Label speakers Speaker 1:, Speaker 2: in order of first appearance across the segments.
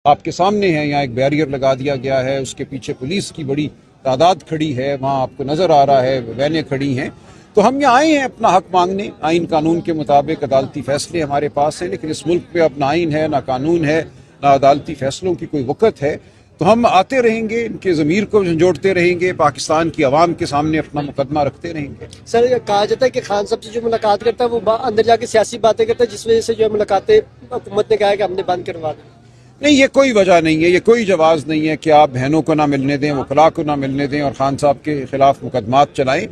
Speaker 1: آپ کے سامنے ہے، یہاں ایک بیریئر لگا دیا گیا ہے، اس کے پیچھے پولیس کی بڑی تعداد کھڑی ہے، وہاں آپ کو نظر آ رہا ہے وینیں کھڑی ہیں۔ تو ہم یہاں آئے ہیں اپنا حق مانگنے، آئین قانون کے مطابق عدالتی فیصلے ہمارے پاس ہیں، لیکن اس ملک پہ اب نہ آئین ہے، نہ قانون ہے، نہ عدالتی فیصلوں کی کوئی وقت ہے۔ تو ہم آتے رہیں گے، ان کے ضمیر کو جھنجھوڑتے رہیں گے، پاکستان کی عوام کے سامنے اپنا مقدمہ رکھتے رہیں گے۔
Speaker 2: سر کہا جاتا ہے کہ خان صاحب سے جو ملاقات کرتا ہے وہ اندر جا کے سیاسی باتیں کرتا ہے، جس وجہ سے جو ہے ملاقاتیں حکومت نے کہا ہے کہ ہم نے بند کروا دیں۔
Speaker 1: نہیں، یہ کوئی وجہ نہیں ہے، یہ کوئی جواز نہیں ہے کہ آپ بہنوں کو نہ ملنے دیں، وکلاء کو نہ ملنے دیں اور خان صاحب کے خلاف مقدمات چلائیں۔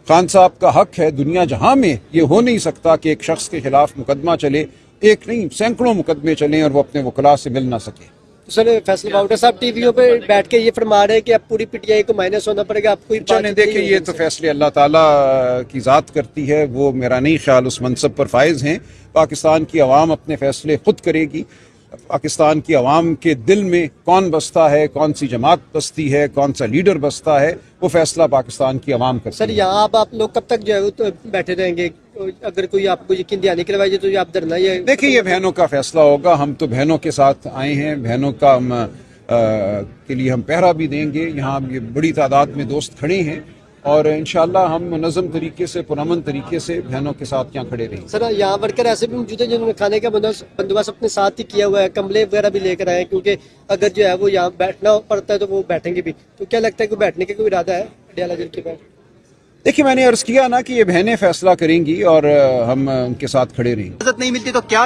Speaker 1: خان صاحب کا حق ہے، دنیا جہاں میں یہ ہو نہیں سکتا کہ ایک شخص کے خلاف مقدمہ چلے، ایک نہیں سینکڑوں مقدمے چلیں اور وہ اپنے وکلاء سے مل نہ سکے۔
Speaker 2: سر فیصل باؤٹر صاحب ٹی ویوں پہ بیٹھ کے یہ فرما رہے ہیں کہ اب پوری پی ٹی آئی کو مائنس ہونا پڑے گا، آپ کوئی
Speaker 1: چلیں دیکھیں، یہ تو فیصلے اللہ تعالیٰ کی ذات کرتی ہے، وہ میرا نہیں خیال اس منصب پر فائز ہیں۔ پاکستان کی عوام اپنے فیصلے خود کرے گی۔ پاکستان کی عوام کے دل میں کون بستا ہے، کون سی جماعت بستی ہے، کون سا لیڈر بستا ہے، وہ فیصلہ پاکستان کی عوام کرتی ہے۔
Speaker 2: سر یہاں آپ لوگ کب تک جو ہے وہ بیٹھے رہیں گے؟ اگر کوئی آپ کو یقین دہانی کروائی تو آپ دھرنا یہ
Speaker 1: دیکھیں، یہ بہنوں کا فیصلہ ہوگا، ہم تو بہنوں کے ساتھ آئے ہیں، بہنوں کا کے لیے ہم پہرا بھی دیں گے۔ یہاں یہ بڑی تعداد میں دوست کھڑے ہیں اور انشاءاللہ ہم منظم طریقے سے، پرامن طریقے سے بہنوں کے ساتھ یہاں کھڑے رہیں گے۔
Speaker 2: سر یہاں ورکر ایسے بھی موجود ہیں جنہوں نے کھانے کا بندوبست اپنے ساتھ ہی کیا ہوا ہے، کملے وغیرہ بھی لے کر آئے ہیں، کیونکہ اگر جو ہے وہ یہاں بیٹھنا پڑتا ہے تو وہ بیٹھیں گے بھی۔ تو کیا لگتا ہے کہ بیٹھنے کا کوئی ارادہ ہے اڈیالہ جیل کے بعد؟
Speaker 1: دیکھیں، میں نے عرض کیا نا کہ یہ بہنیں فیصلہ کریں گی اور ہم ان کے ساتھ کھڑے رہیں گے۔
Speaker 3: اجازت نہیں ملتی تو کیا